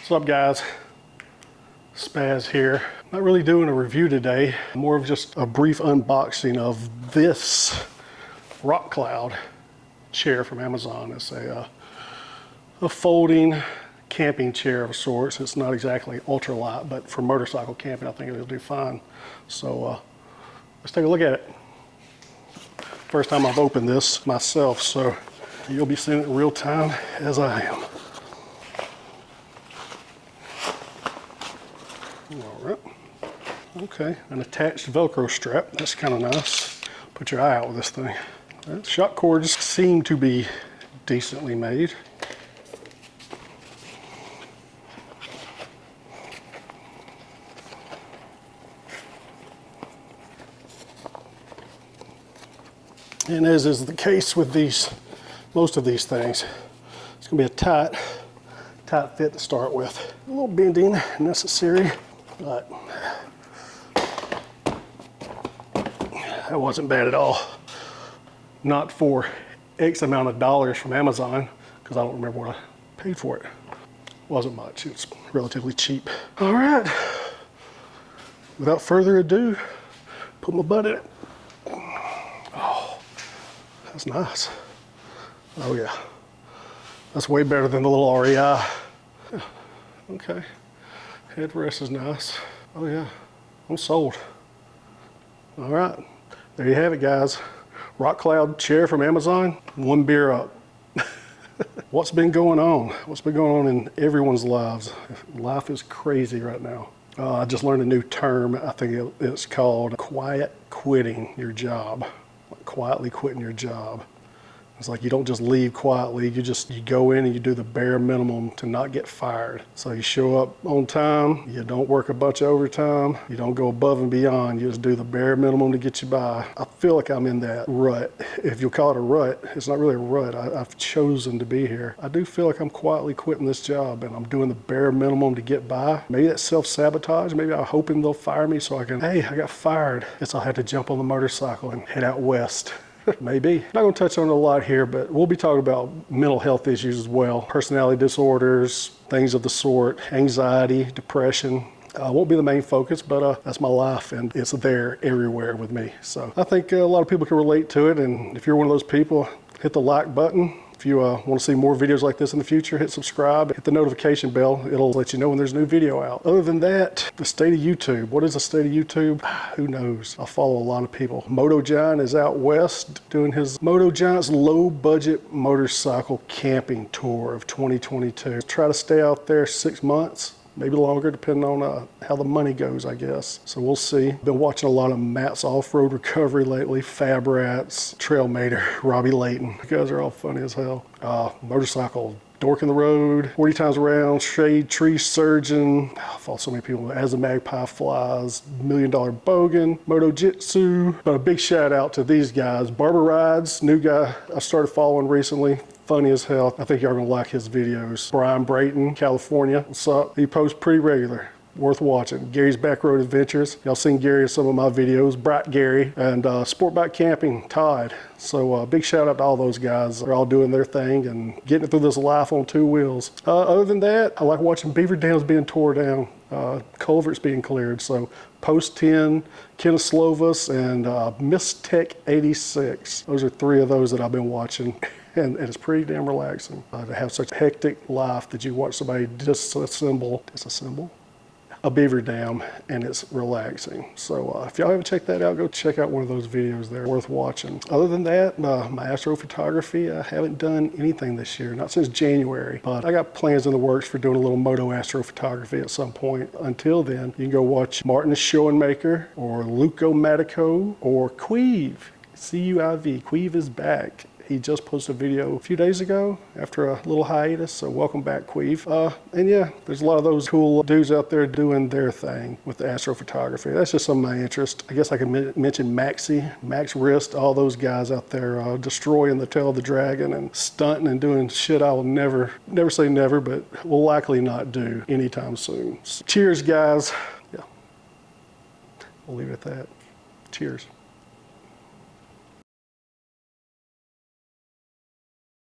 What's up, guys? Spaz here. Not really doing a review today, more of just a brief unboxing of this Rockcloud chair from Amazon. It's a folding camping chair of sorts. It's not exactly ultralight, but for motorcycle camping, I think it'll do fine. So let's take a look at it. First time I've opened this myself, so you'll be seeing it in real time as I am. All right. Okay, an attached Velcro strap. That's kind of nice. Put your eye out with this thing. Shock cords seem to be decently made. And as is the case with most of these things, it's going to be a tight fit to start with. A little bending necessary, but that wasn't bad at all. Not for X amount of dollars from Amazon, because I don't remember what I paid for it. Wasn't much, it's relatively cheap. All right, without further ado, put my butt in it. Oh, that's nice. Oh yeah, that's way better than the little REI. Okay, headrest is nice. Oh yeah, I'm sold. All right, there you have it, guys. Rockcloud chair from Amazon, one beer up. What's been going on? What's been going on in everyone's lives? Life is crazy right now. I just learned a new term. I think it's called quiet quitting your job. Like quietly quitting your job. It's like you don't just leave quietly, you go in and you do the bare minimum to not get fired. So you show up on time, you don't work a bunch of overtime, you don't go above and beyond, you just do the bare minimum to get you by. I feel like I'm in that rut. If you'll call it a rut, it's not really a rut. I've chosen to be here. I do feel like I'm quietly quitting this job and I'm doing the bare minimum to get by. Maybe that's self-sabotage, maybe I'm hoping they'll fire me so I can, hey, I got fired. Guess I'll have to jump on the motorcycle and head out west. Maybe. Not going to touch on it a lot here, but we'll be talking about mental health issues as well. Personality disorders, things of the sort, anxiety, depression. Won't be the main focus, but that's my life and it's there everywhere with me. So I think a lot of people can relate to it. And if you're one of those people, hit the like button. If you want to see more videos like this in the future, hit subscribe, hit the notification bell. It'll let you know when there's a new video out. Other than that, the state of YouTube. What is the state of YouTube? Who knows? I follow a lot of people. Moto Giant is out west doing his Moto Giant's low budget motorcycle camping tour of 2022. Try to stay out there 6 months. Maybe longer, depending on how the money goes, I guess. So we'll see. Been watching a lot of Matt's Off-Road Recovery lately. Fab Rats, Trailmater, Robbie Layton. You guys are all funny as hell. Motorcycle Dork in the Road, 40 times around, Shade Tree Surgeon. I follow so many people. As the Magpie Flies, $1 Million Bogan, Moto Jitsu. But a big shout out to these guys. Barber Rides, new guy I started following recently. Funny as hell. I think y'all gonna like his videos. Brian Brayton, California. What's up? He posts pretty regular. Worth watching. Gary's Backroad Adventures. Y'all seen Gary in some of my videos. Bright Gary. And Sport Bike Camping, Todd. So big shout out to all those guys. They're all doing their thing and getting through this life on 2 wheels. Other than that, I like watching Beaver dams being tore down. Culverts being cleared. So Post 10, Kenneslovas, and Miss Tech 86. Those are 3 of those that I've been watching. And it's pretty damn relaxing to have such a hectic life that you watch somebody disassemble a beaver dam, and it's relaxing. So if y'all haven't checked that out, go check out one of those videos. They're worth watching. Other than that, my astrophotography, I haven't done anything this year, not since January, but I got plans in the works for doing a little moto astrophotography at some point. Until then, you can go watch Martin the Schoenmaker or Luco Matico or Queeve, C-U-I-V. Queeve is back. He just posted a video a few days ago after a little hiatus, so welcome back, Queeve. And yeah, there's a lot of those cool dudes out there doing their thing with the astrophotography. That's just some of my interest. I guess I can mention Maxy, Max Wrist, all those guys out there destroying the tail of the dragon and stunting and doing shit I will never say never, but will likely not do anytime soon. So, cheers, guys. Yeah, we'll leave it at that. Cheers.